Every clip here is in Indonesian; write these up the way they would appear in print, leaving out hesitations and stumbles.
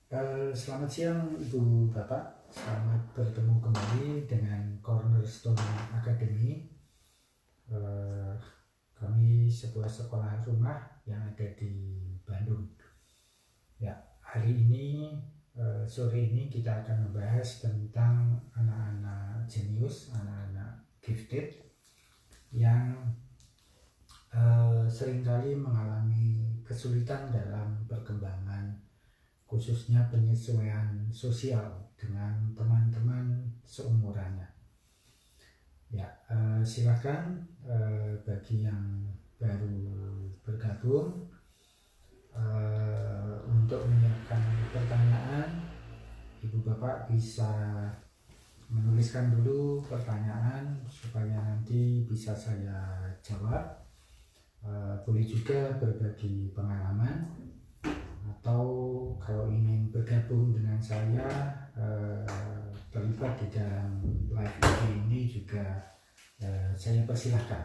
Selamat siang Ibu Bapak, selamat bertemu kembali dengan Cornerstone Academy. Kami sebuah sekolah rumah yang ada di Bandung. Ya, hari ini sore ini kita akan membahas tentang anak-anak jenius, anak-anak gifted yang seringkali mengalami kesulitan dalam perkembangan, khususnya penyesuaian sosial dengan teman-teman seumurannya. Ya, silakan bagi yang baru bergabung untuk menyiapkan pertanyaan. Ibu Bapak bisa menuliskan dulu pertanyaan supaya nanti bisa saya jawab. Boleh juga berbagi pengalaman, atau kalau ingin bergabung dengan saya terlibat di dalam live ini juga saya persilahkan.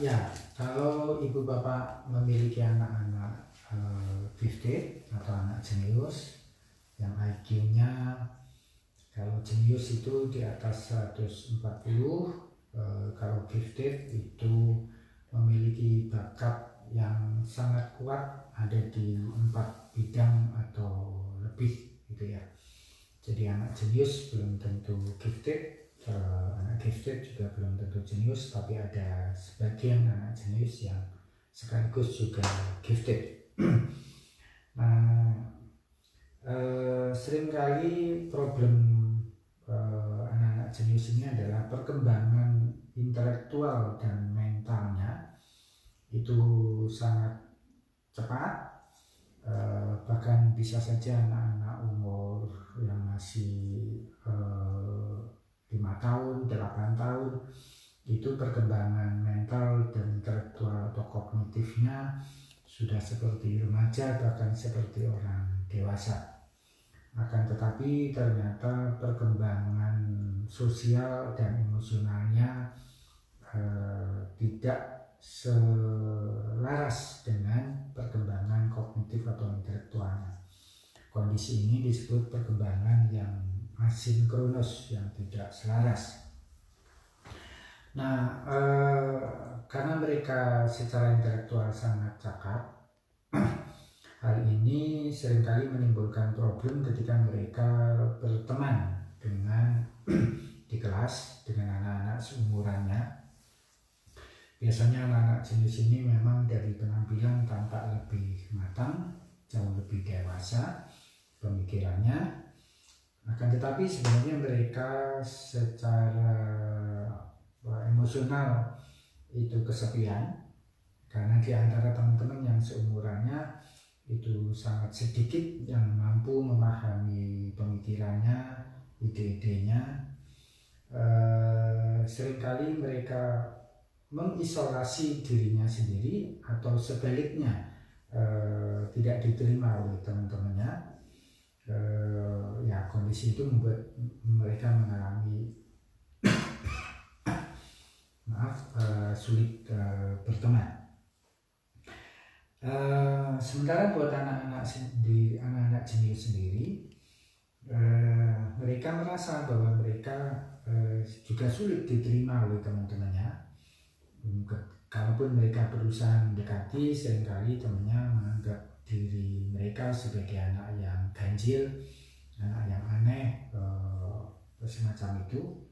Ya, kalau Ibu Bapak memiliki anak-anak gifted atau anak jenius yang IQ-nya, kalau jenius itu di atas 140, kalau gifted itu memiliki bakat yang sangat kuat, ada di 4 bidang atau lebih gitu ya. Jadi anak jenius belum tentu gifted, anak gifted juga belum tentu jenius, tapi ada sebagian anak jenius yang sekaligus juga gifted. Nah, seringkali problem anak-anak jenius ini adalah perkembangan intelektual dan mentalnya itu sangat cepat, bahkan bisa saja anak-anak umur yang masih 5 tahun, 8 tahun itu perkembangan mental dan intelektual atau kognitifnya sudah seperti remaja, bahkan seperti orang dewasa. Akan tetapi ternyata perkembangan sosial dan emosionalnya tidak selaras dengan perkembangan kognitif atau intelektualnya. Kondisi ini disebut perkembangan yang asinkronus, yang tidak selaras. Nah, karena mereka secara intelektual sangat cakap, hal ini seringkali menimbulkan problem ketika mereka berteman dengan di kelas dengan anak-anak seumurannya. Biasanya anak-anak jenis ini memang dari penampilan tampak lebih matang, jauh lebih dewasa pemikirannya. Akan tetapi sebenarnya mereka secara emosional itu kesepian, karena di antara teman-teman yang seumurannya itu sangat sedikit yang mampu memahami pemikirannya, ide-idenya. Seringkali mereka mengisolasi dirinya sendiri, atau sebaliknya tidak diterima oleh teman-temannya. Ya, kondisi itu membuat mereka mengalami sulit berteman. Sementara buat anak-anak jenius sendiri, mereka merasa bahwa mereka juga sulit diterima oleh teman-temannya. Kalaupun mereka berusaha mendekati, seringkali temannya menganggap diri mereka sebagai anak yang ganjil, anak yang aneh, semacam itu.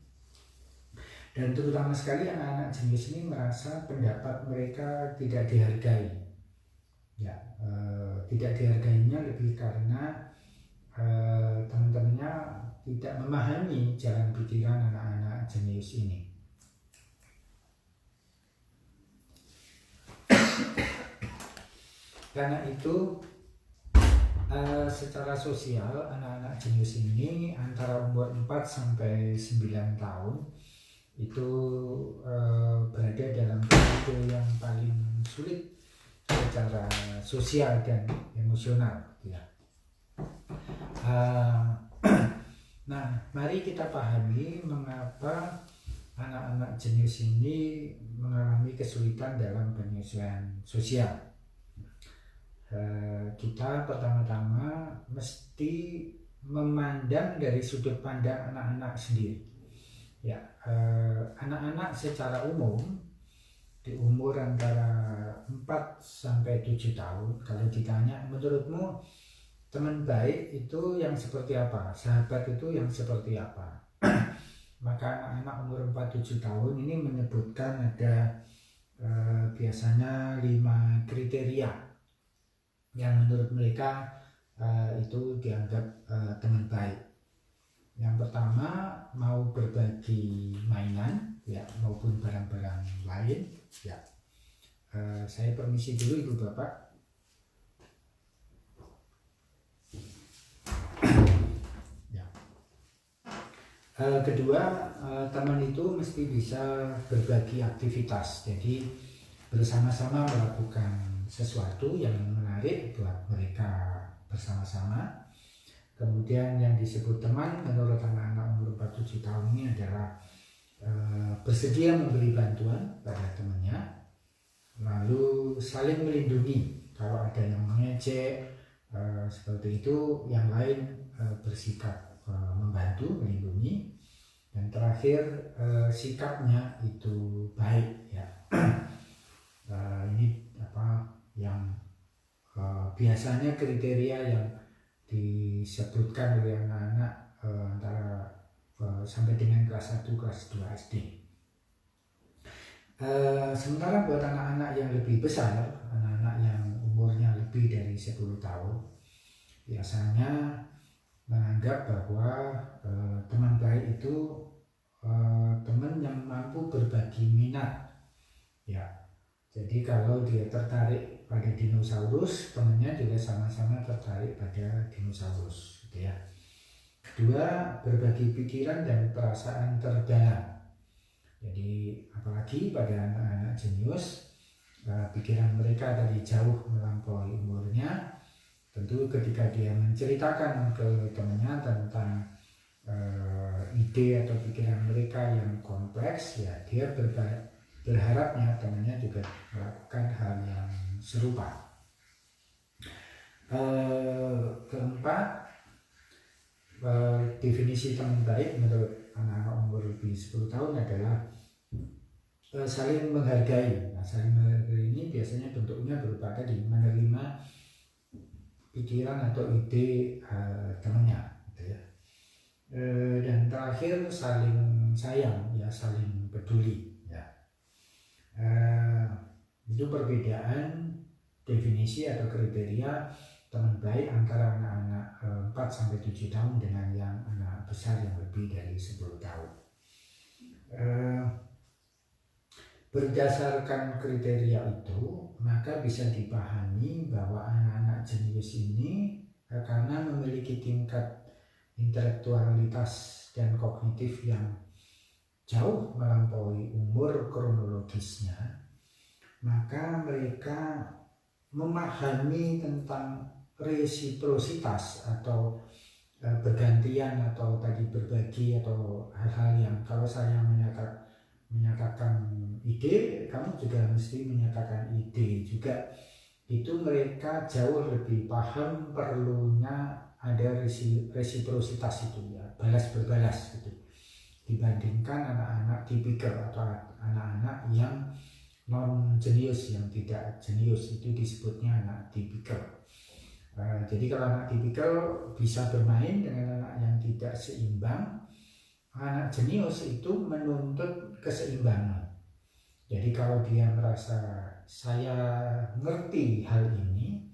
Dan terutama sekali anak-anak jenius ini merasa pendapat mereka tidak dihargai. Ya, tidak dihargainya lebih karena teman-temannya tidak memahami jalan pikiran anak-anak jenius ini. Karena itu secara sosial anak-anak jenius ini antara umur 4 sampai 9 tahun itu berada dalam periode yang paling sulit secara sosial dan emosional ya. Nah, mari kita pahami mengapa anak-anak jenius ini mengalami kesulitan dalam penyesuaian sosial. kita pertama-tama mesti memandang dari sudut pandang anak-anak sendiri. Ya, anak-anak secara umum di umur antara 4 sampai 7 tahun, kalau ditanya menurutmu teman baik itu yang seperti apa, sahabat itu yang seperti apa, maka anak-anak umur 4-7 tahun ini menyebutkan ada biasanya 5 kriteria yang menurut mereka itu dianggap teman baik. Yang pertama, mau berbagi mainan ya maupun barang-barang lain ya. Saya permisi dulu Ibu Bapak. Ya. Kedua, teman itu mesti bisa berbagi aktivitas, jadi bersama-sama melakukan sesuatu yang menarik buat mereka bersama-sama. Kemudian yang disebut teman menurut anak-anak umur 4-7 tahun ini adalah bersedia memberi bantuan pada temannya, lalu saling melindungi kalau ada yang mengejek seperti itu, yang lain bersikap membantu, melindungi, dan terakhir sikapnya itu baik ya. Ini apa yang biasanya kriteria yang disebutkan oleh anak-anak antara sampai dengan kelas 1, kelas 2 SD. Sementara buat anak-anak yang lebih besar, anak-anak yang umurnya lebih dari 10 tahun, biasanya menganggap bahwa teman baik itu teman yang mampu berbagi minat ya. Jadi kalau dia tertarik pada dinosaurus, temannya juga sama-sama tertarik pada dinosaurus gitu ya. Kedua, berbagi pikiran dan perasaan terdalam. Jadi apalagi pada anak-anak jenius, pikiran mereka tadi jauh melampaui umurnya. Tentu ketika dia menceritakan ke temannya tentang ide atau pikiran mereka yang kompleks, ya dia berharapnya temannya juga melakukan hal yang serupa. Keempat, definisi teman baik menurut anak-anak umur lebih 10 tahun adalah saling menghargai. Nah, saling menghargai ini biasanya bentuknya berupa tadi menerima pikiran atau ide temannya gitu ya. Dan terakhir saling sayang ya, saling peduli ya. Itu perbedaan definisi atau kriteria teman baik antara anak-anak 4-7 tahun dengan yang anak besar yang lebih dari 10 tahun. Berdasarkan kriteria itu, maka bisa dipahami bahwa anak-anak jenius ini karena memiliki tingkat intelektualitas dan kognitif yang jauh melampaui umur kronologisnya, maka mereka memahami tentang resiprositas atau bergantian atau tadi berbagi atau hal-hal yang kalau saya menyatakan ide, kamu juga mesti menyatakan ide juga. Itu mereka jauh lebih paham perlunya ada resiprositas itu ya, balas berbalas gitu, dibandingkan anak-anak tipikal atau anak-anak yang non jenius, yang tidak jenius itu disebutnya anak tipikal. Jadi kalau anak tipikal bisa bermain dengan anak yang tidak seimbang, anak jenius itu menuntut keseimbangan. Jadi kalau dia merasa saya ngerti hal ini,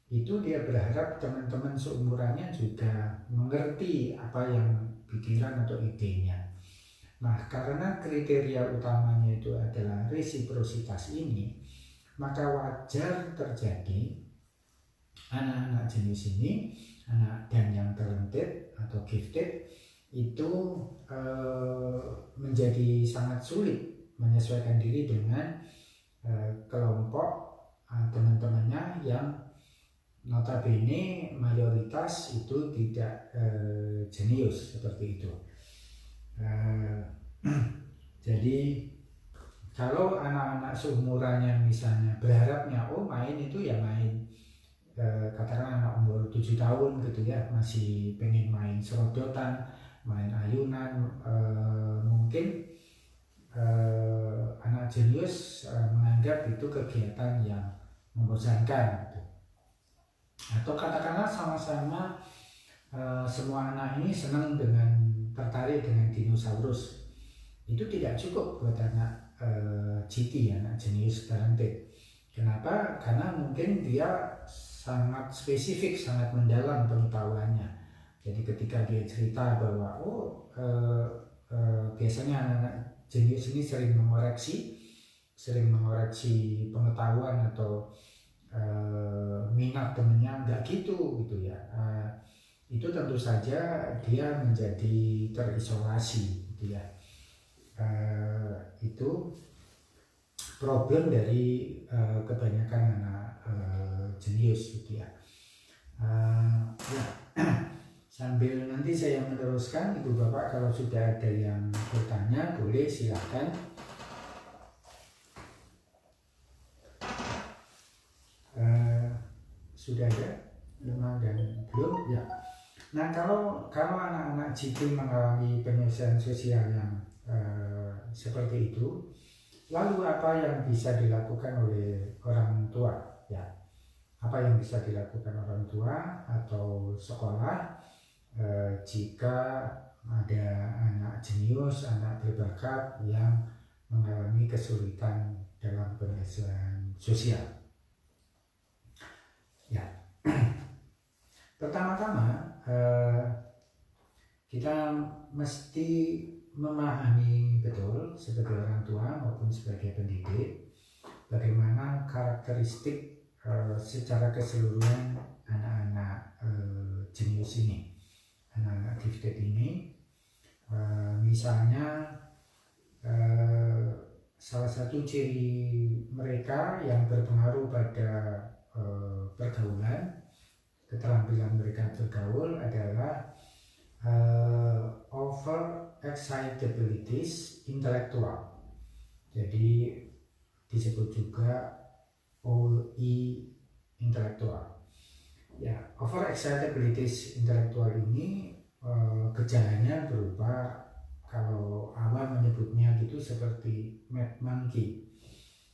itu dia berharap teman-teman seumurannya juga mengerti apa yang pikiran atau idenya. Nah, karena kriteria utamanya itu adalah resiprositas ini, maka wajar terjadi anak-anak jenis ini, anak dan yang talented atau gifted, itu menjadi sangat sulit menyesuaikan diri dengan kelompok teman-temannya yang notabene mayoritas itu tidak jenius seperti itu. Jadi kalau anak-anak seumurannya misalnya berharapnya main itu ya main katakan anak umur 7 tahun gitu ya, masih pengen main serodotan, main ayunan, mungkin anak jenius menganggap itu kegiatan yang membosankan gitu. Atau katakanlah sama-sama semua anak ini senang dengan tertarik dengan dinosaurus, itu tidak cukup buat anak GT, anak jenius talented. Kenapa? Karena mungkin dia sangat spesifik, sangat mendalam pengetahuannya. Jadi ketika dia cerita bahwa biasanya anak-anak jenius ini sering mengoreksi pengetahuan atau minat temennya, nggak gitu ya. Itu tentu saja dia menjadi terisolasi gitu ya. Itu problem dari kebanyakan anak jenius gitu ya. Ya. Sambil nanti saya meneruskan, Ibu Bapak kalau sudah ada yang bertanya boleh silakan. Sudah ada? Memang dan belum? Ya. Nah kalau anak-anak GT mengalami penyelesaian sosial yang seperti itu, lalu apa yang bisa dilakukan oleh orang tua? Ya, apa yang bisa dilakukan orang tua atau sekolah jika ada anak jenius, anak berbakat yang mengalami kesulitan dalam penyelesaian sosial? Ya, pertama-tama kita mesti memahami betul sebagai orang tua maupun sebagai pendidik bagaimana karakteristik secara keseluruhan anak-anak jenius ini, anak-anak gifted ini. Misalnya salah satu ciri mereka yang berpengaruh pada pergaulan, keterampilan mereka bergaul adalah over excitabilities intelektual. Jadi disebut juga OE intelektual. Ya, over excitabilities intelektual ini gejalanya berupa, kalau awal menyebutnya gitu, seperti mad monkey.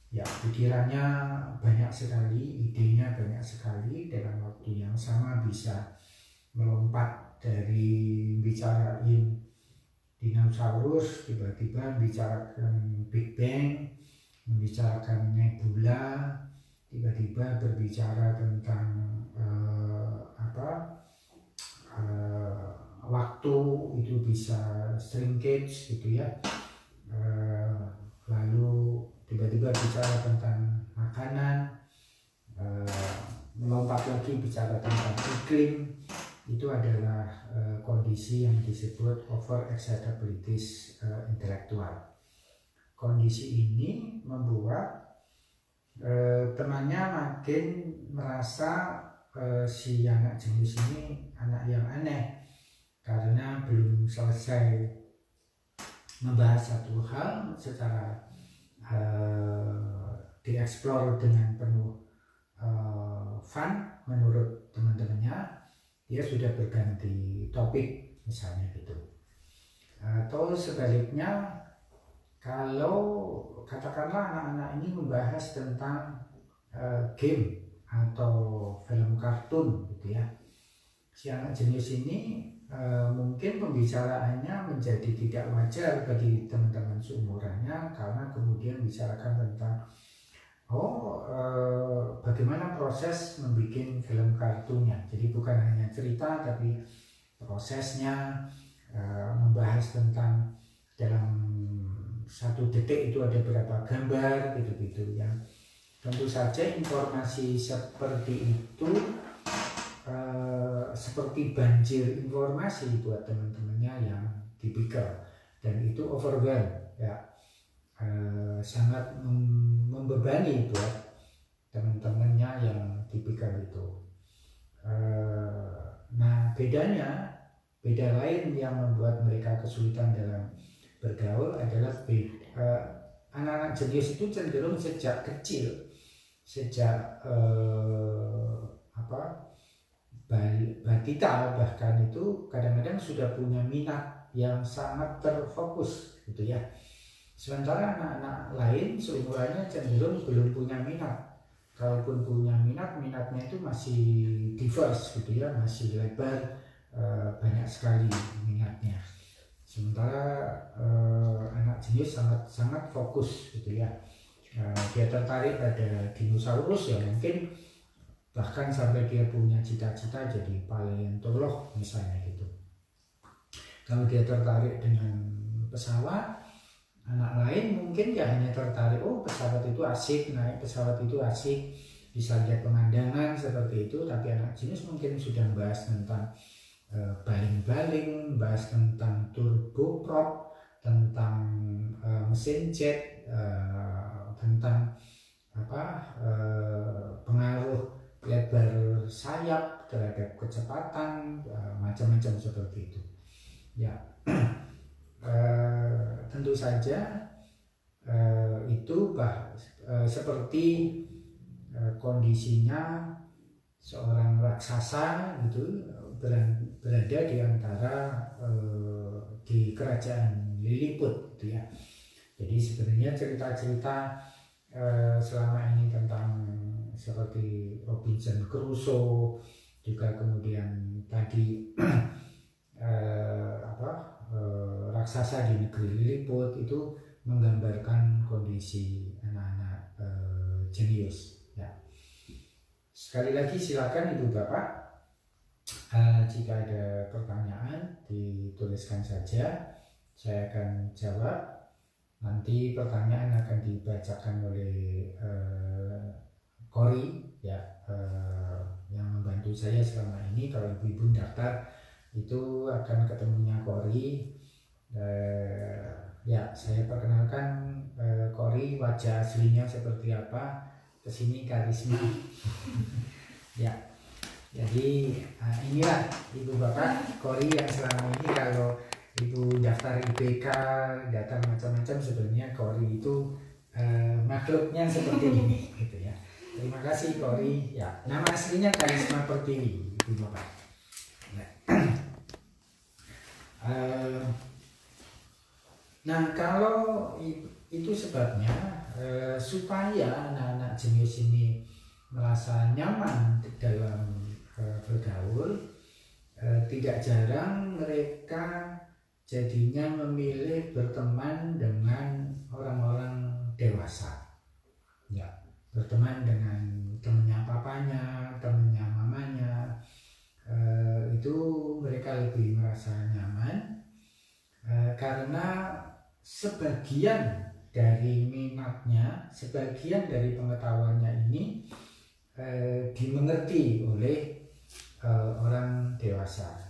Ya, pikirannya banyak sekali, idenya banyak sekali, dalam waktu yang sama bisa melompat dari bicarain dinosaurus, tiba-tiba bicarakan Big Bang, membicarakan nebula, tiba-tiba berbicara tentang waktu, itu bisa shrinkage gitu ya. Lalu tiba-tiba bicara tentang makanan, melompat lagi bicara tentang iklim. Itu adalah kondisi yang disebut over excitabilities intelektual. Kondisi ini membuat temannya makin merasa si anak jenius ini anak yang aneh, karena belum selesai membahas satu hal secara dieksplor dengan penuh fun menurut teman-temannya, dia sudah berganti topik misalnya gitu. Atau sebaliknya, kalau katakanlah anak-anak ini membahas tentang game atau film kartun gitu ya, si anak jenius ini mungkin pembicaraannya menjadi tidak wajar bagi teman-teman seumurannya, karena kemudian bicarakan tentang bagaimana proses membuat film kartunnya. Jadi bukan hanya cerita tapi prosesnya, membahas tentang dalam satu detik itu ada berapa gambar gitu-gitu ya. Tentu saja informasi seperti itu seperti banjir informasi buat teman-temannya yang tipikal, dan itu overwhelm ya, sangat membebani buat teman-temannya yang tipikal itu. Nah beda lain yang membuat mereka kesulitan dalam bergaul adalah anak-anak jenius itu cenderung sejak kecil, sejak apa balita bahkan itu kadang-kadang sudah punya minat yang sangat terfokus gitu ya. Sementara anak-anak lain seumurannya cenderung belum punya minat. Kalaupun punya minat, minatnya itu masih diverse gitu ya, masih lebar, banyak sekali minatnya. Sementara anak jenius sangat fokus gitu ya. Dia tertarik pada dinosaurus ya, mungkin bahkan sampai dia punya cita-cita jadi paleontolog misalnya gitu. Kalau dia tertarik dengan pesawat, anak lain mungkin ya hanya tertarik, oh pesawat itu asik, naik pesawat itu asik, bisa lihat pemandangan seperti itu. Tapi anak jenius mungkin sudah bahas tentang baling-baling, bahas tentang turboprop, tentang mesin jet, tentang pengaruh lebar sayap terhadap kecepatan, macam-macam seperti itu ya. Tentu saja itu seperti kondisinya seorang raksasa gitu berada di antara di kerajaan Lilliput gitu ya. Jadi sebenarnya cerita-cerita selama ini tentang seperti Robinson Crusoe, juga kemudian tadi raksasa di negeri Lilliput itu menggambarkan kondisi anak-anak jenius ya. Sekali lagi silakan Ibu Bapak, jika ada pertanyaan dituliskan saja, saya akan jawab. Nanti pertanyaan akan dibacakan oleh Kori ya, yang membantu saya selama ini. Kalau ibu-ibu daftar itu akan ketemunya Kori. Ya, saya perkenalkan Kori, wajah aslinya seperti apa, kesini karisma. Ya, jadi inilah Ibu Bapak Kori yang selama ini kalau Ibu daftar IPK, daftar macam-macam, sebenarnya Kori itu makhluknya seperti ini gitu ya. Terima kasih Kori ya. Nama aslinya Karisma Pertiwi Ibu Bapak ya. Nah, kalau itu sebabnya supaya anak-anak jenius ini merasa nyaman dalam bergaul, tidak jarang mereka jadinya memilih berteman dengan orang-orang dewasa ya, berteman dengan temannya papanya, temannya mamanya, itu mereka lebih merasa nyaman karena sebagian dari minatnya, sebagian dari pengetahuannya ini dimengerti oleh orang dewasa.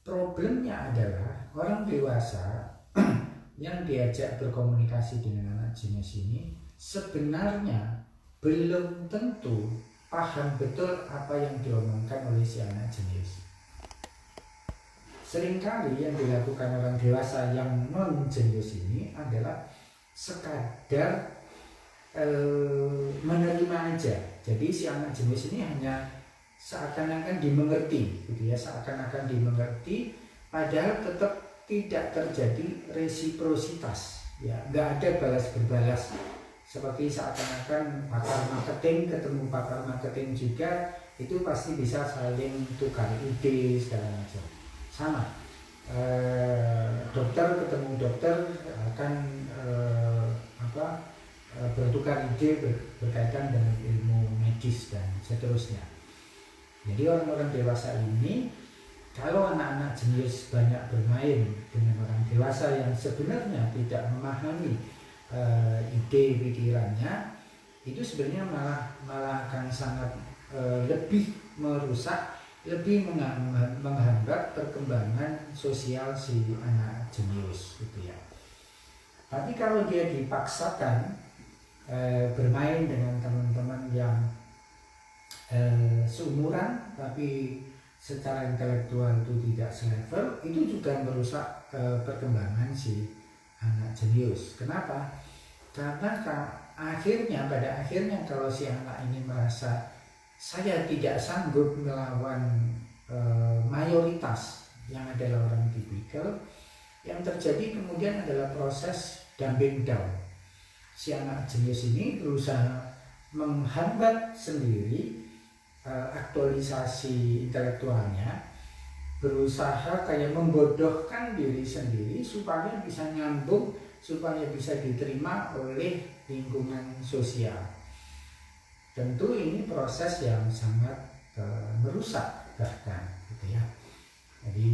Problemnya adalah orang dewasa yang diajak berkomunikasi dengan anak jenius ini sebenarnya belum tentu paham betul apa yang diomongkan oleh si anak jenius. Seringkali yang dilakukan orang dewasa yang non jenius ini adalah sekadar menerima aja. Jadi si anak jenius ini hanya seakan-akan dimengerti gitu ya, seakan-akan dimengerti, padahal tetap tidak terjadi resiprositas ya, nggak ada balas berbalas. Seperti seakan-akan pakar marketing ketemu pakar marketing juga, itu pasti bisa saling tukar ide segala macam. Sama dokter ketemu dokter akan bertukar ide berkaitan dengan ilmu medis dan seterusnya. Jadi orang-orang dewasa ini, kalau anak-anak jenius banyak bermain dengan orang dewasa yang sebenarnya tidak memahami ide pikirannya, itu sebenarnya malah akan sangat lebih merusak, lebih menghambat perkembangan sosial si anak jenius gitu ya. Tapi kalau dia dipaksakan bermain dengan teman-teman yang seumuran tapi secara intelektual itu tidak selevel, itu juga merusak perkembangan si anak jenius. Kenapa? Karena pada akhirnya kalau si anak ini merasa saya tidak sanggup melawan mayoritas yang adalah orang tipikal. Yang terjadi kemudian adalah proses dumbing down. Si anak jenius ini berusaha menghambat sendiri aktualisasi intelektualnya, berusaha kayak membodohkan diri sendiri supaya bisa nyambung, supaya bisa diterima oleh lingkungan sosial. Tentu ini proses yang sangat merusak bahkan, gitu ya. Jadi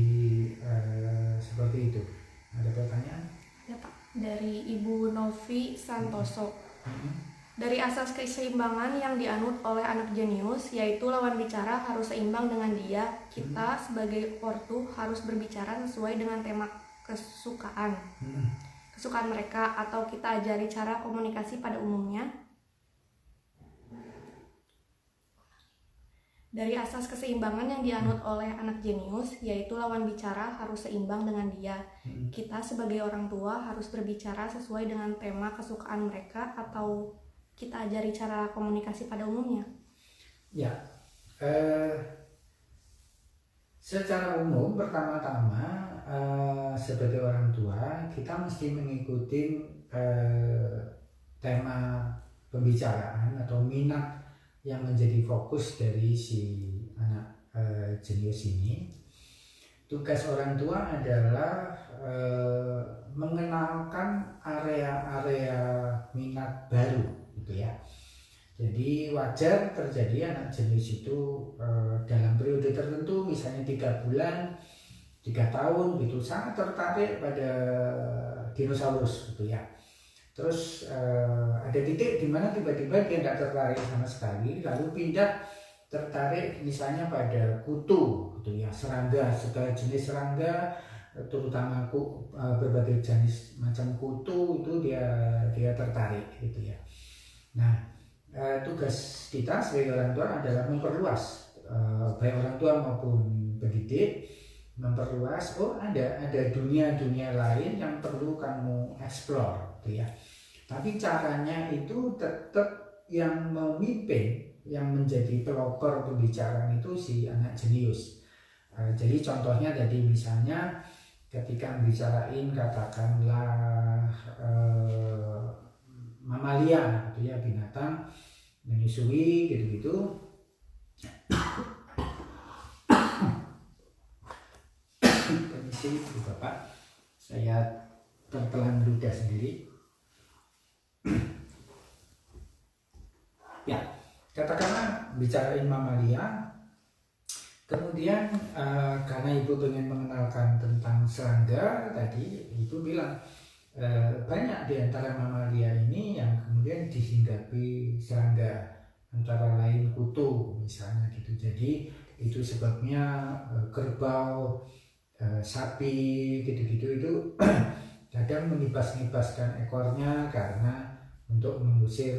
seperti itu. Ada pertanyaan? Ya Pak, dari Ibu Novi Santoso. Dari asas keseimbangan yang dianut oleh anak jenius, yaitu lawan bicara harus seimbang dengan dia, kita sebagai ortu harus berbicara sesuai dengan tema kesukaan mereka, atau kita ajari cara komunikasi pada umumnya. Dari asas keseimbangan yang dianut oleh anak jenius, yaitu lawan bicara harus seimbang dengan dia. Kita sebagai orang tua harus berbicara sesuai dengan tema kesukaan mereka, atau kita ajari cara komunikasi pada umumnya. Ya, secara umum pertama-tama sebagai orang tua kita mesti mengikuti tema pembicaraan atau minat yang menjadi fokus dari si anak jenius ini. Tugas orang tua adalah mengenalkan area-area minat baru, gitu ya. Jadi wajar terjadi anak jenius itu dalam periode tertentu, misalnya 3 bulan, 3 tahun gitu, sangat tertarik pada dinosaurus, gitu ya. Terus ada titik di mana tiba-tiba dia tidak tertarik sama sekali, lalu pindah tertarik misalnya pada kutu, gitu ya, serangga, segala jenis serangga, terutama berbagai jenis macam kutu itu dia tertarik, gitu ya. Nah, tugas kita sebagai orang tua adalah memperluas, baik orang tua maupun pendidik, memperluas. Oh, ada dunia-dunia lain yang perlu kamu explore, gitu ya. Tapi caranya itu tetap yang memimpin, yang menjadi pelopor pembicaraan itu si anak jenius. Jadi contohnya tadi misalnya ketika membicarain katakanlah mamalia, gitu ya, binatang menyusui, gitu-gitu. Permisi Bapak, saya tertelan ludah sendiri. Ya, katakanlah bicarain mamalia, kemudian karena ibu pengen mengenalkan tentang serangga tadi, ibu bilang banyak di antara mamalia ini yang kemudian dihinggapi serangga, antara lain kutu misalnya, gitu. Jadi itu sebabnya kerbau, sapi, gitu-gitu itu kadang menibas-nibaskan ekornya karena untuk mengusir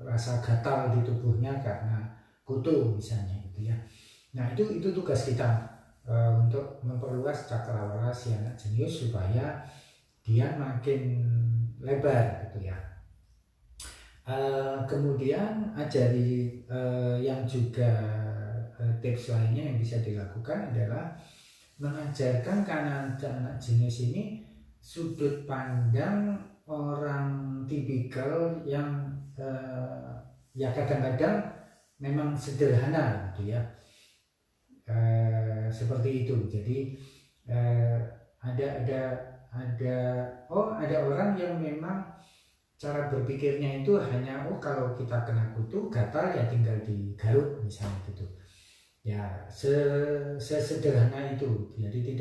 rasa gatal di tubuhnya karena kutu misalnya, gitu ya. Nah itu tugas kita untuk memperluas cakrawala si anak jenius supaya dia makin lebar, gitu ya. Kemudian ajari yang juga tips lainnya yang bisa dilakukan adalah mengajarkan karena anak jenius ini sudut pandang orang tipikal yang ya kadang-kadang memang sederhana, gitu ya. Seperti itu. Jadi ada orang yang memang cara berpikirnya itu hanya kalau kita kena kutu gatal ya tinggal digaruk misalnya, gitu ya, sesederhana itu. Jadi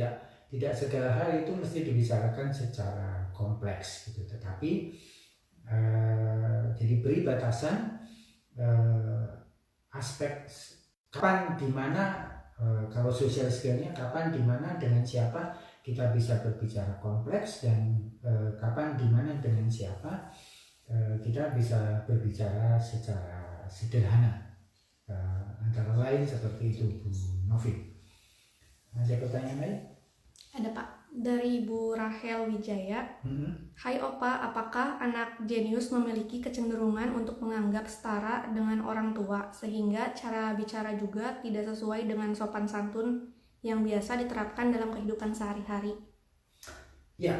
tidak segala hal itu mesti dibicarakan secara kompleks, gitu. Tetapi jadi beri batasan aspek kapan, di mana, kalau social skillnya kapan, di mana, dengan siapa kita bisa berbicara kompleks, dan kapan, di mana, dengan siapa kita bisa berbicara secara sederhana. Antara lain seperti itu Bu Novi. Ada pertanyaan lain? Ada Pak. Dari Ibu Rahel Wijaya. Hai Opa, apakah anak jenius memiliki kecenderungan untuk menganggap setara dengan orang tua sehingga cara bicara juga tidak sesuai dengan sopan santun yang biasa diterapkan dalam kehidupan sehari-hari? Ya,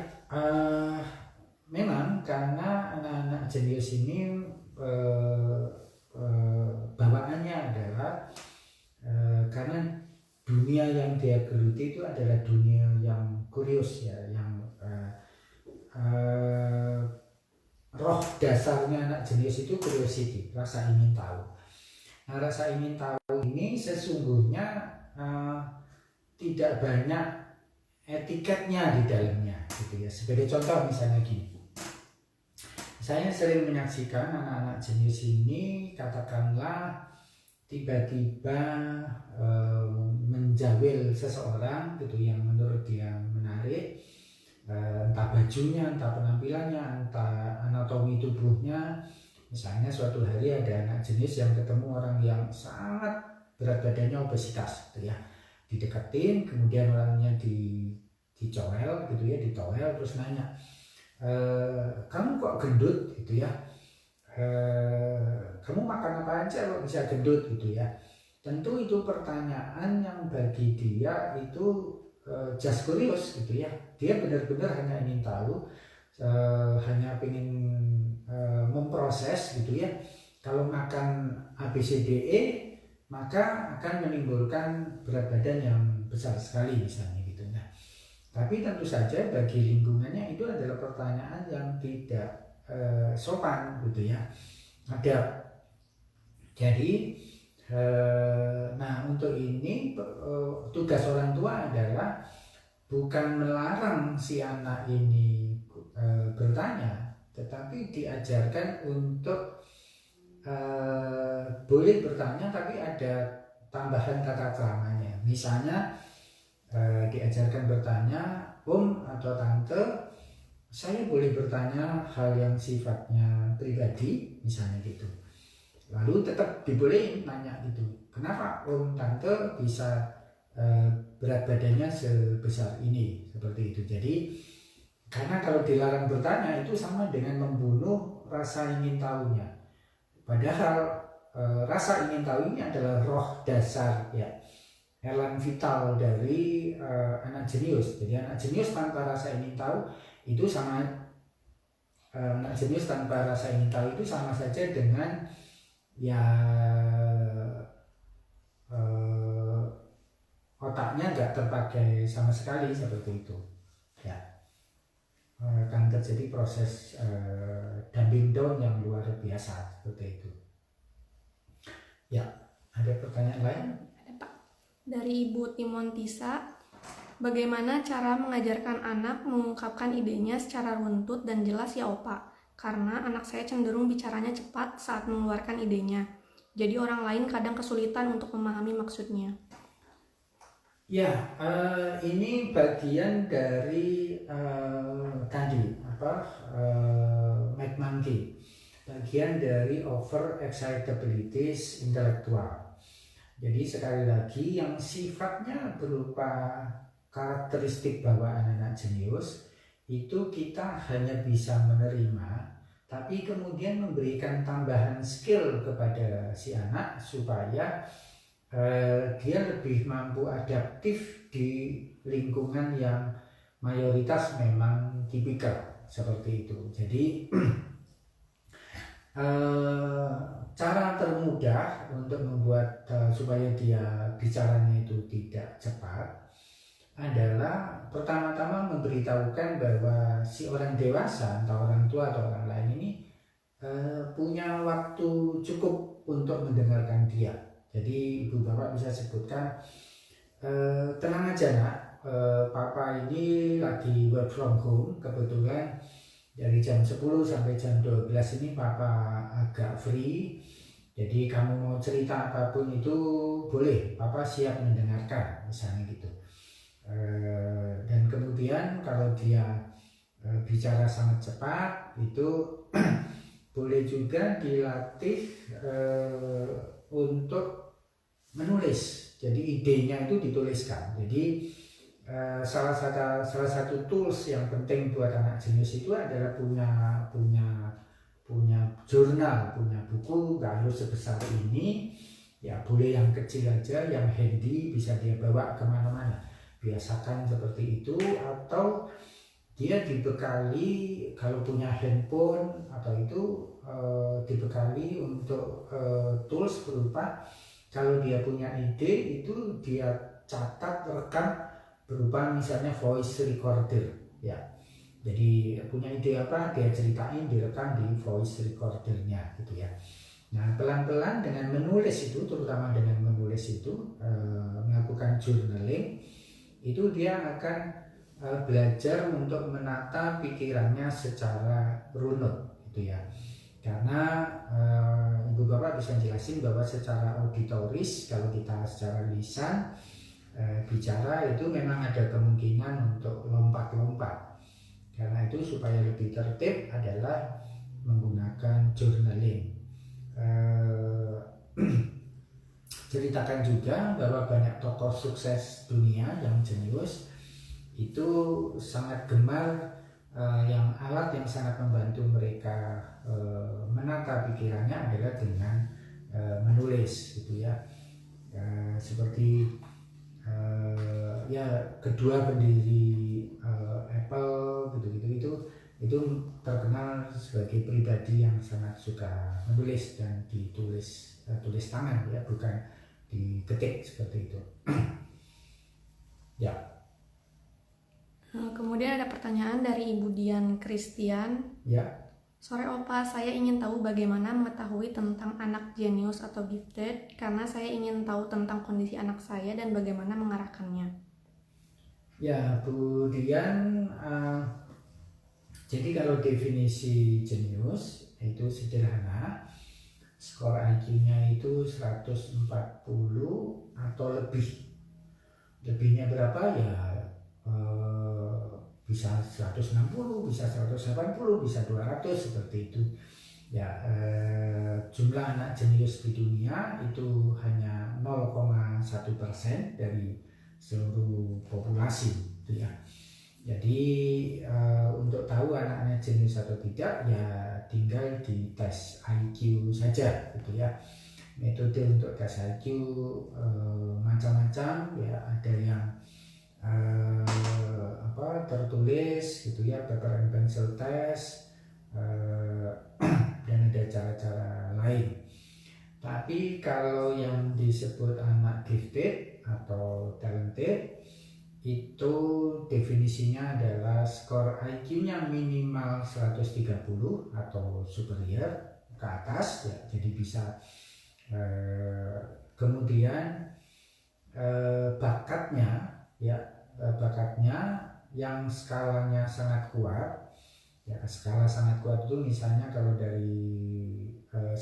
memang karena anak-anak jenius ini bawaannya adalah karena dunia yang dia geluti itu adalah dunia yang kurios ya, yang roh dasarnya anak jenius itu curiosity, rasa ingin tahu. Nah, rasa ingin tahu ini sesungguhnya tidak banyak etiketnya di dalamnya, gitu ya. Sebagai contoh misalnya gini, saya sering menyaksikan anak-anak jenius ini katakanlah tiba-tiba menjawil seseorang gitu yang menurut dia menarik, entah bajunya, entah penampilannya, entah anatomi tubuhnya. Misalnya suatu hari ada anak jenis yang ketemu orang yang sangat berat badannya, obesitas gitu ya, dideketin, kemudian orangnya dicowel gitu ya, ditowel, terus nanya, kamu kok gendut gitu ya, kamu makan apa aja kok bisa gendut gitu ya. Tentu itu pertanyaan yang bagi dia itu just curious gitu ya. Dia benar-benar hanya ingin tahu, hanya ingin memproses gitu ya. Kalau makan ABCDE maka akan menimbulkan berat badan yang besar sekali misalnya gitu. Nah, tapi tentu saja bagi lingkungannya itu adalah pertanyaan yang tidak sopan gitu ya. Ada. Jadi nah untuk ini tugas orang tua adalah bukan melarang si anak ini bertanya, tetapi diajarkan untuk boleh bertanya tapi ada tambahan tata keramanya. Misalnya diajarkan bertanya, Om atau Tante, saya boleh bertanya hal yang sifatnya pribadi misalnya gitu. Lalu tetap dibolehin nanya gitu, kenapa Om Tante bisa berat badannya sebesar ini, seperti itu. Jadi karena kalau dilarang bertanya itu sama dengan membunuh rasa ingin tahunya. Padahal rasa ingin tahu ini adalah roh dasar ya, elan vital dari anak jenius. Jadi anak jenius tanpa rasa ingin tahu itu sama, anak jenius tanpa rasa ingin tahu itu sama saja dengan ya otaknya nggak terpakai sama sekali, seperti itu ya. Akan terjadi proses dumbing down yang luar biasa, seperti itu ya. Ada pertanyaan lain? Ada Pak. Dari Ibu Timontisa, bagaimana cara mengajarkan anak mengungkapkan idenya secara runtut dan jelas ya Opa? Karena anak saya cenderung bicaranya cepat saat mengeluarkan idenya. Jadi orang lain kadang kesulitan untuk memahami maksudnya. Ya, ini bagian dari tadi Mad Monkey, bagian dari over excitabilities intelektual. Jadi sekali lagi yang sifatnya berupa karakteristik bawaan anak jenius itu kita hanya bisa menerima, tapi kemudian memberikan tambahan skill kepada si anak supaya dia lebih mampu adaptif di lingkungan yang mayoritas memang tipikal seperti itu. Jadi cara termudah untuk membuat supaya dia bicaranya itu tidak cepat adalah pertama-tama memberitahukan bahwa si orang dewasa, entah orang tua atau orang lain ini punya waktu cukup untuk mendengarkan dia. Jadi ibu bapak bisa sebutkan, tenang aja nak, papa ini lagi work from home, kebetulan dari jam 10 sampai jam 12 ini papa agak free. Jadi kamu mau cerita apapun itu boleh, papa siap mendengarkan, misalnya gitu. Dan kemudian kalau dia bicara sangat cepat itu boleh juga dilatih untuk menulis. Jadi idenya itu dituliskan. Jadi salah satu tools yang penting buat anak jenius itu adalah punya jurnal, punya buku, nggak harus sebesar ini, ya boleh yang kecil aja, yang handy, bisa dia bawa kemana-mana. Biasakan seperti itu, atau dia dibekali kalau punya handphone atau itu dibekali untuk tools berupa, kalau dia punya ide itu dia catat, rekam berupa misalnya voice recorder ya. Jadi punya ide apa dia ceritain, direkam di voice recordernya gitu ya. Nah pelan-pelan dengan menulis itu, terutama dengan menulis itu melakukan journaling, itu dia akan belajar untuk menata pikirannya secara runut gitu ya. Karena ibu bapak bisa jelasin bahwa secara auditoris, kalau kita secara lisan bicara itu memang ada kemungkinan untuk lompat-lompat. Karena itu supaya lebih tertib adalah menggunakan journaling. Ceritakan juga bahwa banyak tokoh sukses dunia yang jenius itu sangat gemar, yang alat yang sangat membantu mereka menata pikirannya adalah dengan menulis gitu ya. Seperti ya kedua pendiri Apple gitu-gitu itu terkenal sebagai pribadi yang sangat suka menulis dan tulis tangan ya, bukan diketik seperti itu. Ya. Kemudian ada pertanyaan dari Ibu Dian Christian. Ya. Sore Opa, saya ingin tahu bagaimana mengetahui tentang anak jenius atau gifted, karena saya ingin tahu tentang kondisi anak saya dan bagaimana mengarahkannya. Ya, Bu Dian, jadi kalau definisi jenius itu sederhana, skor IQ-nya itu 140 atau lebih. Lebihnya berapa ya? Bisa 160, bisa 180, bisa 200 seperti itu. Ya, jumlah anak jenius di dunia itu hanya 0,1% dari seluruh populasi, gitu ya. Jadi untuk tahu anak-anak jenius atau tidak ya tinggal di tes IQ saja, gitu ya. Metode untuk tes IQ macam-macam ya, ada yang tertulis gitu ya, paper and pencil test, dan ada cara-cara lain. Tapi kalau yang disebut anak gifted atau talented itu definisinya adalah skor IQ-nya minimal 130 atau superior ke atas ya, jadi bisa kemudian bakatnya yang skalanya sangat kuat ya. Skala sangat kuat itu misalnya kalau dari 1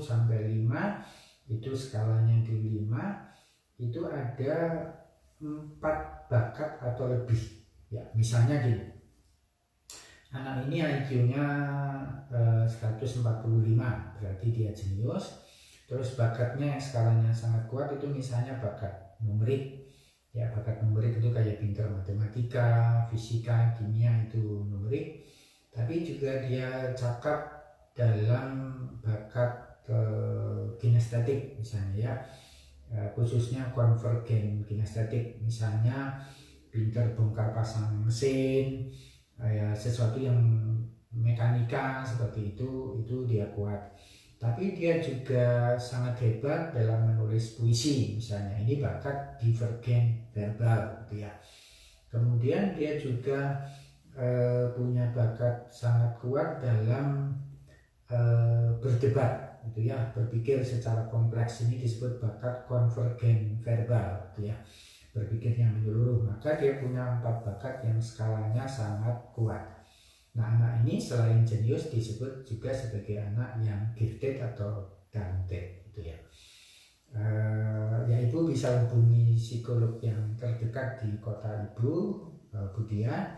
sampai 5 itu skalanya di 5 itu ada 4 bakat atau lebih ya. Misalnya gini, anak ini IQ-nya 145 berarti dia jenius. Terus bakatnya yang skalanya sangat kuat itu misalnya bakat numerik ya. Bakat numerik itu kayak pintar matematika, fisika, kimia, itu numerik. Tapi juga dia cakap dalam bakat kinestetik misalnya ya, khususnya konvergen kinestetik, misalnya pintar bongkar pasang mesin ya, sesuatu yang mekanika seperti itu dia kuat. Tapi dia juga sangat hebat dalam menulis puisi misalnya, ini bakat divergen verbal gitu ya. Kemudian dia juga punya bakat sangat kuat dalam berdebat gitu ya, berpikir secara kompleks, ini disebut bakat konvergen verbal gitu ya, berpikirnya menyeluruh. Maka dia punya 4 bakat yang skalanya sangat kuat. Nah, anak ini selain jenius disebut juga sebagai anak yang gifted atau talented gitu ya. Ya, ibu bisa hubungi psikolog yang terdekat di kota ibu, Bu Dian,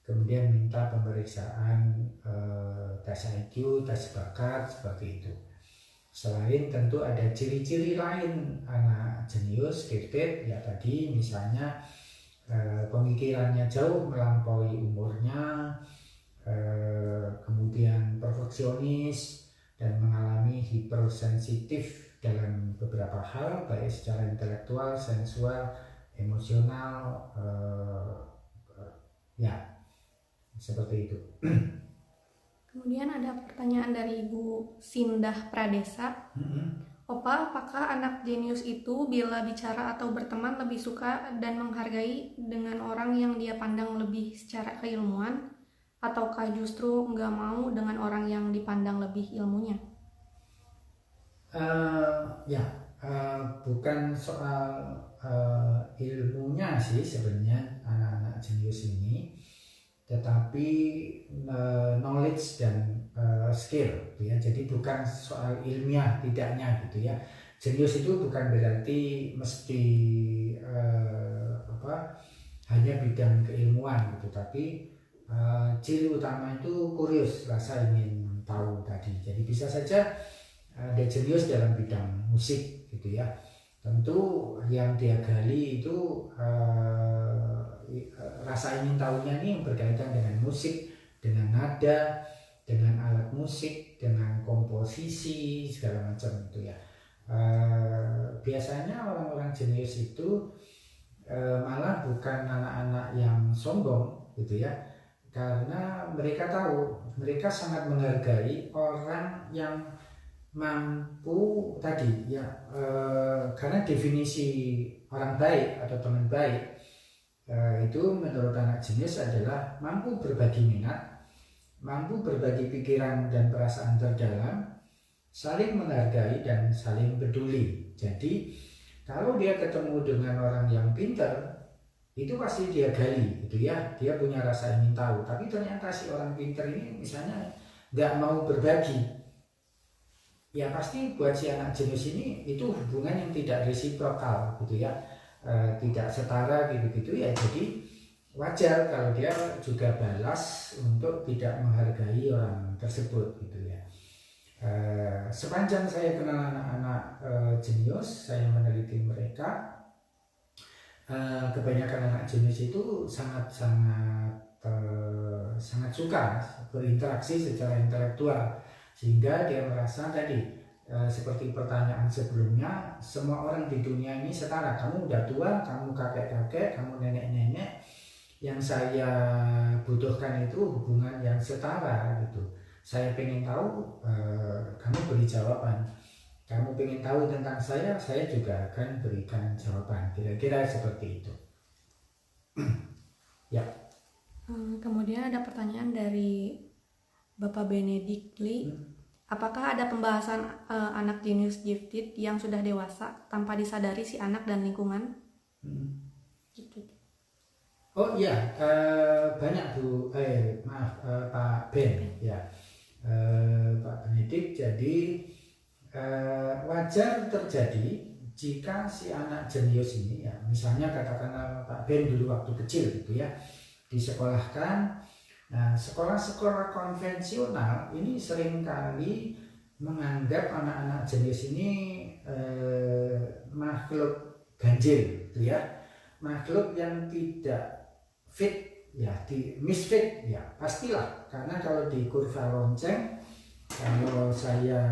kemudian minta pemeriksaan tes IQ, tes bakat seperti itu. Selain tentu ada ciri-ciri lain anak jenius, gifted ya, tadi misalnya pemikirannya jauh melampaui umurnya, kemudian perfeksionis dan mengalami hipersensitif dalam beberapa hal, baik secara intelektual, sensual, emosional, ya seperti itu. Kemudian ada pertanyaan dari Ibu Sindah Pradesa. Opa, apakah anak jenius itu bila bicara atau berteman lebih suka dan menghargai dengan orang yang dia pandang lebih secara keilmuan, ataukah justru nggak mau dengan orang yang dipandang lebih ilmunya? Bukan soal ilmunya sih sebenarnya anak-anak jenius ini, tetapi knowledge dan skill, ya. Jadi bukan soal ilmiah tidaknya gitu ya. Jenius itu bukan berarti mesti hanya bidang keilmuan gitu, tapi ciri utama itu kurios, rasa ingin tahu tadi. Jadi bisa saja ada jenius dalam bidang musik gitu ya. Tentu yang dia gali itu rasa ingin tahunya ini berkaitan dengan musik, dengan nada, dengan alat musik, dengan komposisi segala macam itu ya. Biasanya orang-orang jenius itu malah bukan anak-anak yang sombong gitu ya, karena mereka tahu, mereka sangat menghargai orang yang mampu tadi ya, karena definisi orang baik atau teman baik itu menurut anak jenius adalah mampu berbagi minat, mampu berbagi pikiran dan perasaan terdalam, saling menghargai dan saling peduli. Jadi kalau dia ketemu dengan orang yang pintar, itu pasti dia gali gitu ya, dia punya rasa ingin tahu. Tapi ternyata si orang pintar ini misalnya nggak mau berbagi, ya pasti buat si anak jenius ini itu hubungan yang tidak resiprokal gitu ya, tidak setara gitu-gitu ya. Jadi wajar kalau dia juga balas untuk tidak menghargai orang tersebut gitu ya. Sepanjang saya kenal anak-anak jenius, saya meneliti mereka, kebanyakan anak jenius itu sangat suka berinteraksi secara intelektual, sehingga dia merasa tadi seperti pertanyaan sebelumnya, semua orang di dunia ini setara. Kamu udah tua, kamu kakek-kakek, kamu nenek-nenek, yang saya butuhkan itu hubungan yang setara gitu. Saya pengen tahu, kamu beri jawaban. Kamu pengen tahu tentang saya juga akan berikan jawaban. Kira-kira seperti itu. Ya. Kemudian ada pertanyaan dari Bapak Benedict Lee. Apakah ada pembahasan anak jenius gifted yang sudah dewasa tanpa disadari si anak dan lingkungan? Gitu. Oh iya, banyak Bu. Pak Ben ya. Pak Benedict, jadi wajar terjadi jika si anak jenius ini ya, misalnya katakanlah Pak Ben dulu waktu kecil gitu ya, disekolahkan. Nah, sekolah-sekolah konvensional ini seringkali menganggap anak-anak jenius ini makhluk ganjil gitu ya, makhluk yang tidak fit ya, di misfit ya, pastilah. Karena kalau di kurva lonceng, kalau saya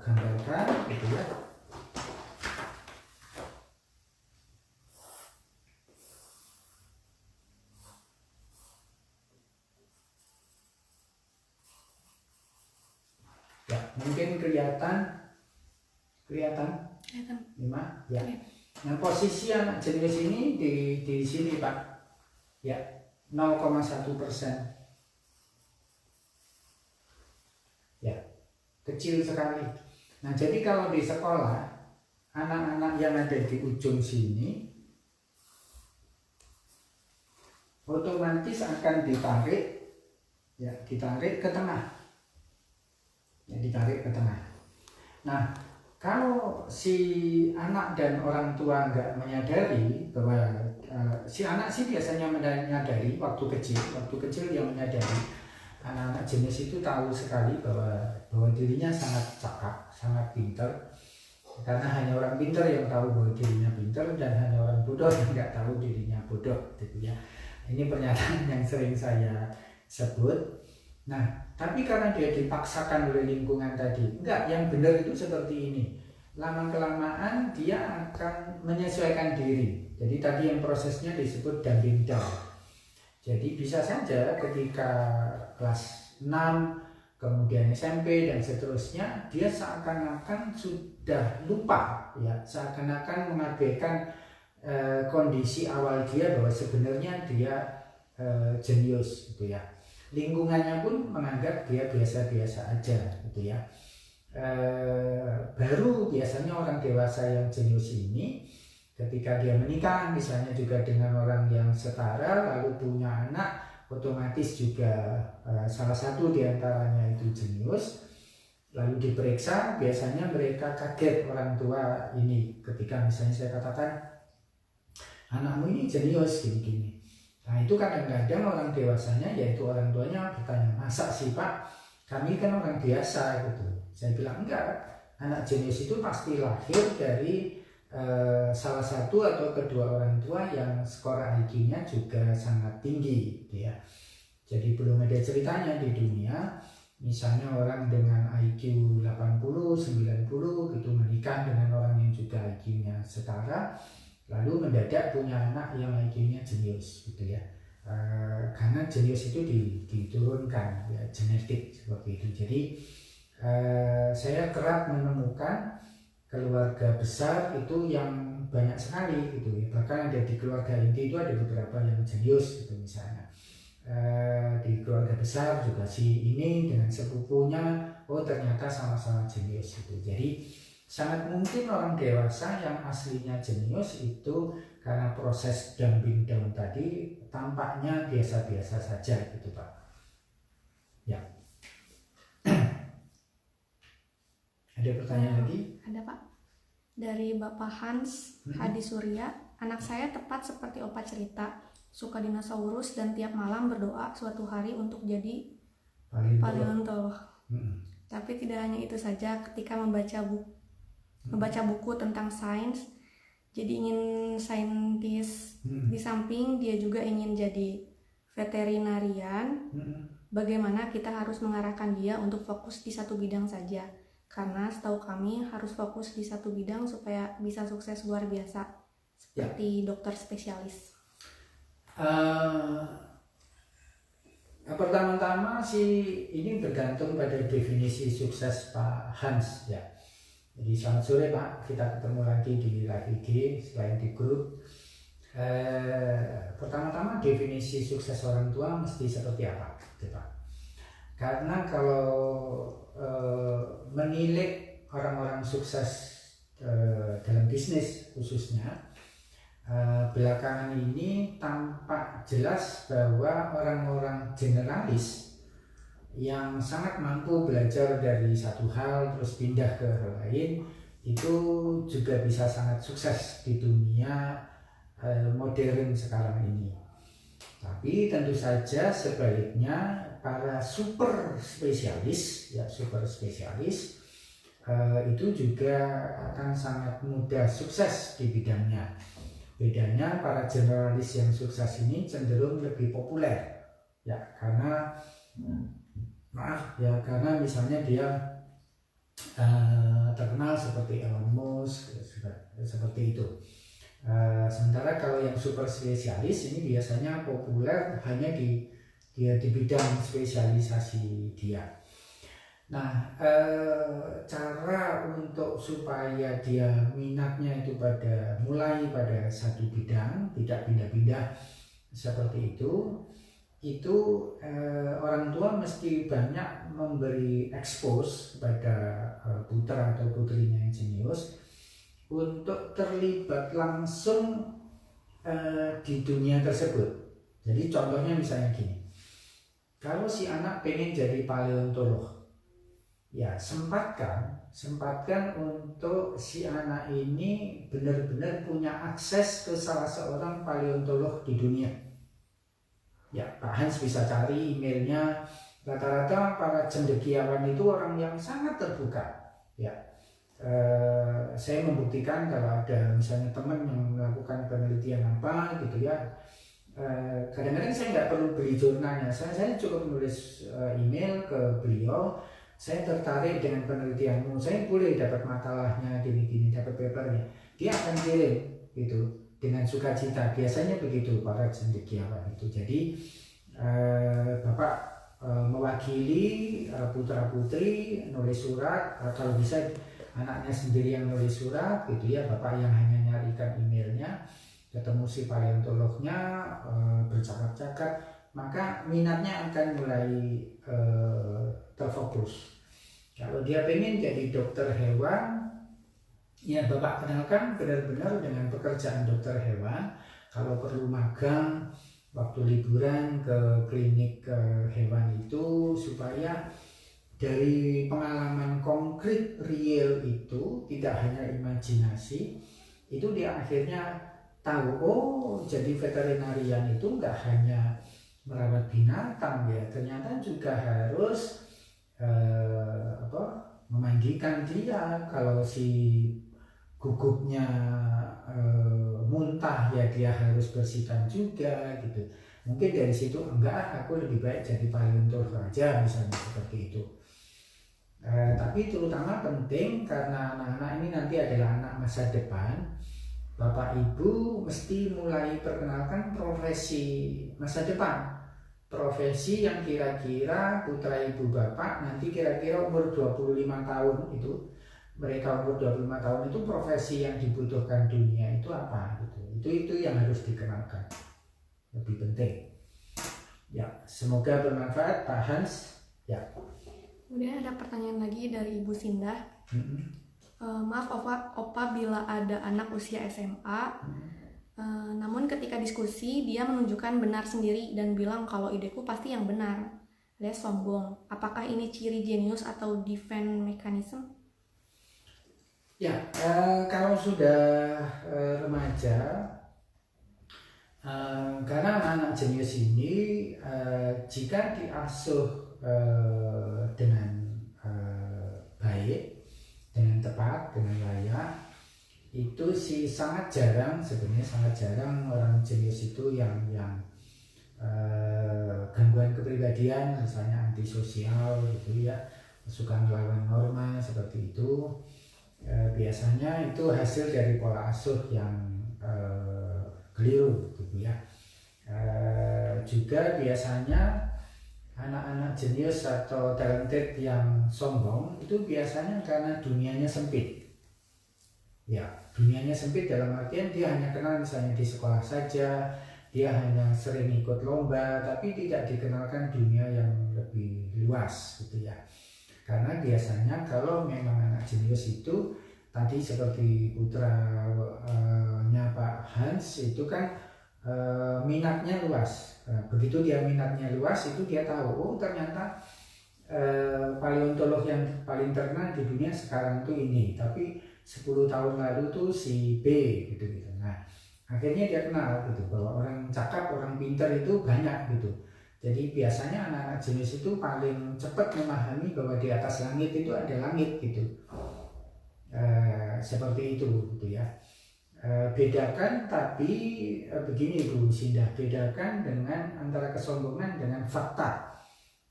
gambarkan gitu ya, ya mungkin kelihatan 5 ya. Nah, posisi anak jenius ini di sini Pak ya, 0,1%. Ya, kecil sekali. Nah, jadi kalau di sekolah, anak-anak yang ada di ujung sini otomatis akan ditarik ke tengah. Ya, ditarik ke tengah. Nah, kalau si anak dan orang tua nggak menyadari bahwa si anak sih biasanya menyadari waktu kecil dia menyadari, anak-anak jenis itu tahu sekali bahwa dirinya sangat cakap, sangat pintar, Karena hanya orang pintar yang tahu bahwa dirinya pintar, dan hanya orang bodoh yang nggak tahu dirinya bodoh, gitu ya. Ini pernyataan yang sering saya sebut. Nah, tapi karena dia dipaksakan oleh lingkungan tadi, enggak, yang benar itu seperti ini. Lama kelamaan dia akan menyesuaikan diri. Jadi tadi yang prosesnya disebut dumbing down. Jadi bisa saja ketika kelas 6, kemudian SMP dan seterusnya, dia seakan-akan sudah lupa, ya, seakan-akan mengabaikan kondisi awal dia bahwa sebenarnya dia jenius, gitu ya. Lingkungannya pun menganggap dia biasa-biasa aja, gitu ya. Baru biasanya orang dewasa yang jenius ini ketika dia menikah misalnya juga dengan orang yang setara, lalu punya anak, otomatis juga salah satu diantaranya itu jenius, lalu diperiksa, biasanya mereka kaget orang tua ini ketika misalnya saya katakan anakmu ini jenius gini-gini. Nah itu kadang-kadang orang dewasanya, yaitu orang tuanya, bertanya, masa sih Pak, kami kan orang biasa gitu. Saya bilang enggak, anak jenius itu pasti lahir dari salah satu atau kedua orang tua yang skor IQ-nya juga sangat tinggi, gitu ya. Jadi belum ada ceritanya di dunia, misalnya orang dengan IQ 80, 90 gitu menikah dengan orang yang juga IQ-nya setara, lalu mendadak punya anak yang IQ-nya jenius, gitu ya. Karena jenius itu diturunkan, ya, genetik seperti itu. Jadi saya kerap menemukan keluarga besar itu yang banyak sekali, gitu ya. Bahkan ada di keluarga inti itu ada beberapa yang jenius, gitu misalnya. Di keluarga besar juga si ini dengan sepupunya, oh ternyata sama-sama jenius, gitu. Jadi sangat mungkin orang dewasa yang aslinya jenius itu karena proses dumbing down tadi tampaknya biasa-biasa saja, gitu Pak. Ya. Ada pertanyaan lagi? Ada Pak. Dari Bapak Hans Hadi Surya, anak saya tepat seperti opa cerita, suka dinosaurus dan tiap malam berdoa suatu hari untuk jadi paleontolog. Tapi tidak hanya itu saja, ketika membaca buku tentang sains, jadi ingin saintis. Di samping dia juga ingin jadi veterinarian. Bagaimana kita harus mengarahkan dia untuk fokus di satu bidang saja? Karena setahu kami harus fokus di satu bidang supaya bisa sukses luar biasa, seperti dokter spesialis. Pertama-tama sih ini bergantung pada definisi sukses Pak Hans, ya. Jadi selamat sore Pak, kita ketemu lagi di live IG selain di grup. Pertama-tama definisi sukses orang tua mesti seperti apa, gitu, Pak? Karena kalau menilik orang-orang sukses dalam bisnis khususnya, belakangan ini tampak jelas bahwa orang-orang generalis yang sangat mampu belajar dari satu hal terus pindah ke hal lain itu juga bisa sangat sukses di dunia modern sekarang ini. Tapi tentu saja sebaliknya para super spesialis itu juga akan sangat mudah sukses di bidangnya. Bedanya para generalis yang sukses ini cenderung lebih populer, ya, karena karena misalnya dia terkenal seperti Elon Musk, seperti itu. Sementara kalau yang super spesialis ini biasanya populer hanya di bidang spesialisasi dia. Nah, cara untuk supaya dia minatnya itu mulai pada satu bidang, tidak pindah-pindah seperti itu orang tua mesti banyak memberi expose kepada putra atau putrinya yang jenius untuk terlibat langsung di dunia tersebut. Jadi contohnya misalnya gini, kalau si anak pengen jadi paleontolog, ya sempatkan untuk si anak ini benar-benar punya akses ke salah seorang paleontolog di dunia. Ya, Pak Hans bisa cari emailnya. Rata-rata para cendekiawan itu orang yang sangat terbuka, ya. saya membuktikan kalau ada misalnya teman yang melakukan penelitian apa gitu ya, kadang-kadang saya nggak perlu beli jurnalnya, saya cukup menulis email ke beliau, saya tertarik dengan penelitianmu, saya boleh dapat makalahnya gini-gini, dapat papernya, dia akan kirim gitu dengan sukacita, biasanya begitu para cendekiawan itu. Jadi Bapak mewakili putra putri nulis surat, kalau bisa anaknya sendiri yang nulis surat gitu ya, Bapak yang hanya nyarikan emailnya, ketemu si paleontolognya, bercakap-cakap, maka minatnya akan mulai terfokus. Kalau dia pengen jadi dokter hewan, ya Bapak kenalkan benar-benar dengan pekerjaan dokter hewan. Kalau perlu magang waktu liburan ke klinik hewan itu, supaya dari pengalaman konkret real itu, tidak hanya imajinasi, itu dia akhirnya tahu, oh jadi veterinarian itu nggak hanya merawat binatang ya, ternyata juga harus memandikan dia. Kalau si gugupnya muntah ya dia harus bersihkan juga gitu. Mungkin dari situ enggak, aku lebih baik jadi paleontolog aja misalnya, seperti itu. Tapi terutama penting karena anak-anak ini nanti adalah anak masa depan. Bapak Ibu mesti mulai perkenalkan profesi masa depan, profesi yang kira-kira putra ibu Bapak nanti kira-kira umur 25 tahun itu, mereka umur 25 tahun itu profesi yang dibutuhkan dunia itu apa gitu. Itu yang harus dikenalkan, lebih penting. Ya, semoga bermanfaat Pak Hans. Ya. Kemudian ada pertanyaan lagi dari Ibu Sindah. Maaf Opa bila ada anak usia SMA, namun ketika diskusi dia menunjukkan benar sendiri dan bilang kalau ideku pasti yang benar. Dia sombong. Apakah ini ciri jenius atau defense mechanism? Ya, kalau sudah remaja, karena anak-anak jenius ini jika diasuh dengan baik, dengan tepat, dengan layak, itu sih sangat jarang, sebenarnya sangat jarang orang jenius itu yang gangguan kepribadian, misalnya antisosial gitu ya, suka melawan norma seperti itu. Biasanya itu hasil dari pola asuh yang keliru gitu ya. Juga biasanya anak-anak jenius atau talented yang sombong itu biasanya karena dunianya sempit. Ya, dunianya sempit dalam artian dia hanya kenal misalnya di sekolah saja, dia hanya sering ikut lomba, tapi tidak dikenalkan dunia yang lebih luas gitu ya. Karena biasanya kalau memang anak jenius itu tadi seperti putranya Pak Hans itu kan minatnya luas. Begitu dia minatnya luas itu dia tahu, oh ternyata paleontolog yang paling terkenal di dunia sekarang itu ini, tapi 10 tahun lalu tuh si B gitu. Nah, akhirnya dia kenal gitu bahwa orang cakap, orang pintar itu banyak gitu. Jadi biasanya anak-anak jenius itu paling cepat memahami bahwa di atas langit itu ada langit gitu. Seperti itu gitu ya. Bedakan tapi begini Bu Sindah, bedakan dengan antara kesombongan dengan fakta.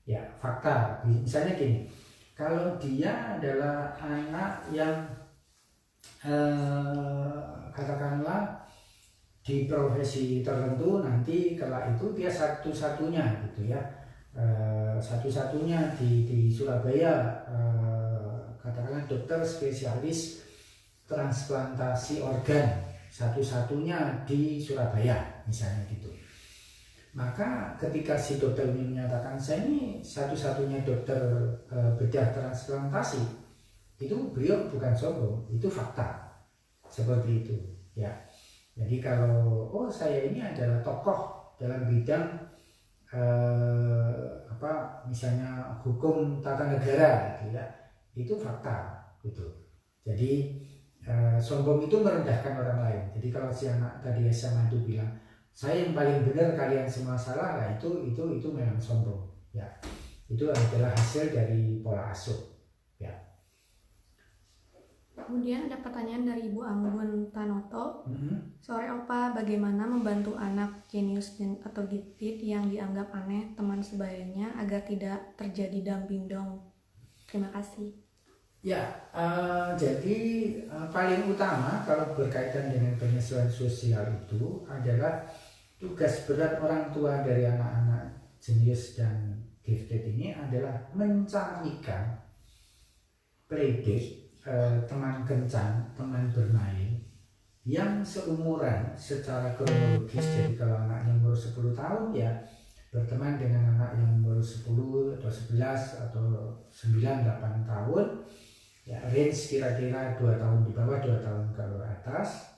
Ya, fakta. Misalnya gini, kalau dia adalah anak yang katakanlah di profesi tertentu, nanti kelak itu dia satu-satunya gitu ya, satu-satunya di Surabaya, katakanlah dokter spesialis transplantasi organ, satu-satunya di Surabaya misalnya gitu. Maka ketika si dokter ini menyatakan saya ini satu-satunya dokter bedah transplantasi, itu beliau bukan sombong, itu fakta. Seperti itu ya. Jadi kalau saya ini adalah tokoh dalam bidang misalnya hukum tata negara gitu ya, itu fakta gitu. Jadi sombong itu merendahkan orang lain. Jadi kalau si anak tadi SMA itu bilang saya yang paling benar, kalian semua salah, lah itu memang sombong ya. Itu adalah hasil dari pola asuh ya. Kemudian ada pertanyaan dari Ibu Anggun Tanoto. Mm-mm. Sore Opa, bagaimana membantu anak jenius atau gifted yang dianggap aneh teman sebayanya agar tidak terjadi dumping dong? Terima kasih. Ya, jadi paling utama kalau berkaitan dengan penyesuaian sosial itu adalah tugas berat orang tua dari anak-anak jenius dan gifted ini adalah mencarikan playdate, teman kencan, teman bermain yang seumuran secara kronologis. Jadi kalau anaknya umur 10 tahun ya berteman dengan anak yang umur 10 atau 11 atau 9, 8 tahun ya, range kira-kira 2 tahun di bawah, 2 tahun ke atas,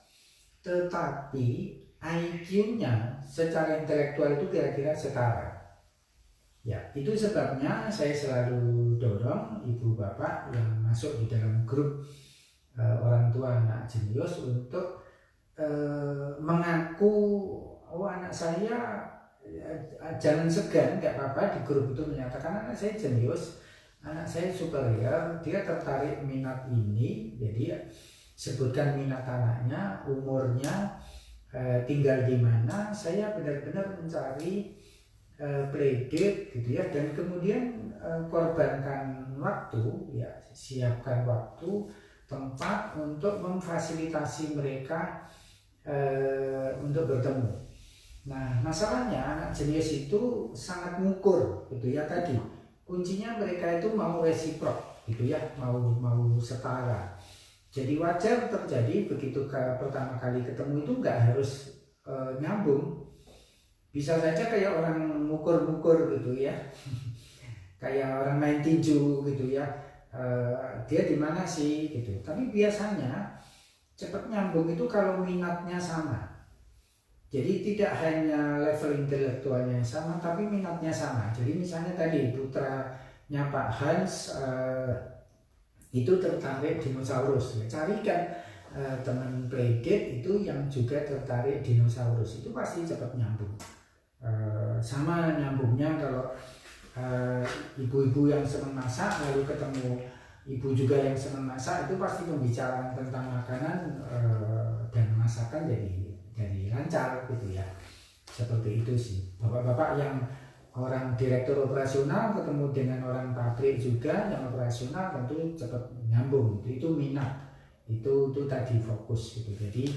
tetapi IQ-nya secara intelektual itu kira-kira setara. Ya, itu sebabnya saya selalu dorong ibu bapak yang masuk di dalam grup orang tua anak jenius untuk mengaku, oh anak saya jangan segan, nggak apa-apa di grup itu menyatakan anak saya jenius, anak saya superior, dia tertarik minat ini, jadi sebutkan minat anaknya, umurnya, tinggal di mana, saya benar-benar mencari playdate gitu ya, dan kemudian korbankan waktu ya, siapkan waktu tempat untuk memfasilitasi mereka untuk bertemu. Nah masalahnya anak jenius itu sangat mengukur gitu ya, tadi kuncinya mereka itu mau resiprok gitu ya, mau setara. Jadi wajar terjadi begitu pertama kali ketemu itu nggak harus nyambung. Bisa saja kayak orang mukur-mukur gitu ya, kayak orang main tinju gitu ya, dia di mana sih gitu. Tapi biasanya cepat nyambung itu kalau minatnya sama. Jadi tidak hanya level intelektualnya yang sama, tapi minatnya sama. Jadi misalnya tadi putranya Pak Hans itu tertarik dinosaurus, ya, carikan teman playdate itu yang juga tertarik dinosaurus, itu pasti cepat nyambung. Sama nyambungnya kalau ibu-ibu yang senang masak lalu ketemu ibu juga yang senang masak, itu pasti pembicaraan tentang makanan dan masakan jadi lancar gitu ya. Seperti itu sih. Bapak-bapak yang orang direktur operasional ketemu dengan orang pabrik juga yang operasional, tentu cepat nyambung. Itu minat. Itu tadi fokus gitu. Jadi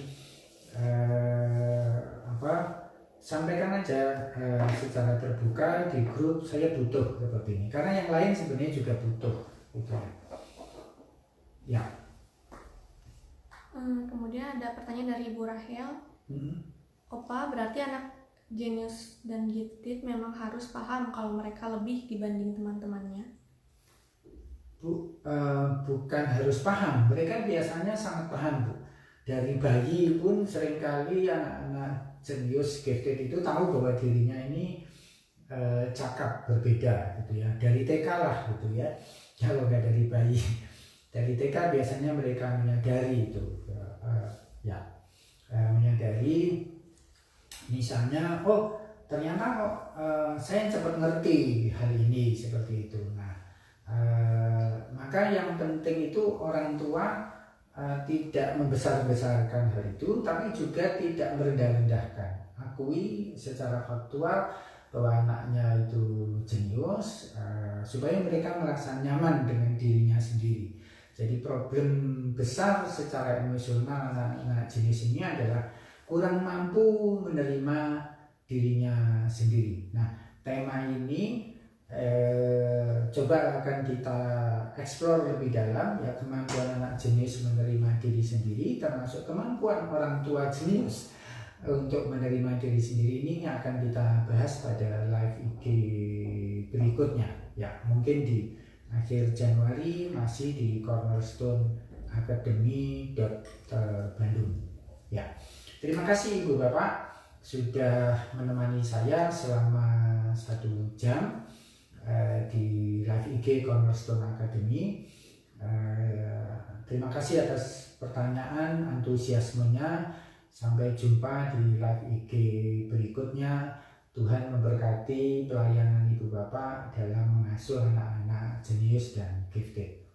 sampaikan aja secara terbuka di grup, saya butuh seperti ini, karena yang lain sebenarnya juga butuh gitu ya. Kemudian ada pertanyaan dari Ibu Rahel. Opa, berarti anak jenius dan gifted memang harus paham kalau mereka lebih dibanding teman-temannya? Bukan harus paham, mereka biasanya sangat paham Bu. Dari bayi pun seringkali anak-anak jenius gifted itu tahu bahwa dirinya ini cakap, berbeda gitu ya, dari TK lah gitu ya, kalau nggak dari bayi. Dari TK biasanya mereka menyadari itu menyadari misalnya, oh ternyata kok saya cepat ngerti hal ini, seperti itu. Nah maka yang penting itu orang tua tidak membesar-besarkan hal itu, tapi juga tidak merendah-rendahkan. Akui secara faktual bahwa anaknya itu jenius, supaya mereka merasa nyaman dengan dirinya sendiri. Jadi problem besar secara emosional anak-anak jenius ini adalah kurang mampu menerima dirinya sendiri. Nah, tema ini coba akan kita explore lebih dalam ya, kemampuan anak jenius menerima diri sendiri, termasuk kemampuan orang tua jenius untuk menerima diri sendiri. Ini akan kita bahas pada live IG berikutnya ya, mungkin di akhir Januari, masih di Cornerstone Academy Bandung ya. Terima kasih Ibu Bapak sudah menemani saya selama 1 jam di live IG Cornerstone Academy. Terima kasih atas pertanyaan, antusiasmenya. Sampai jumpa di live IG berikutnya. Tuhan memberkati pelayanan Ibu Bapak dalam mengasuh anak-anak jenius dan gifted.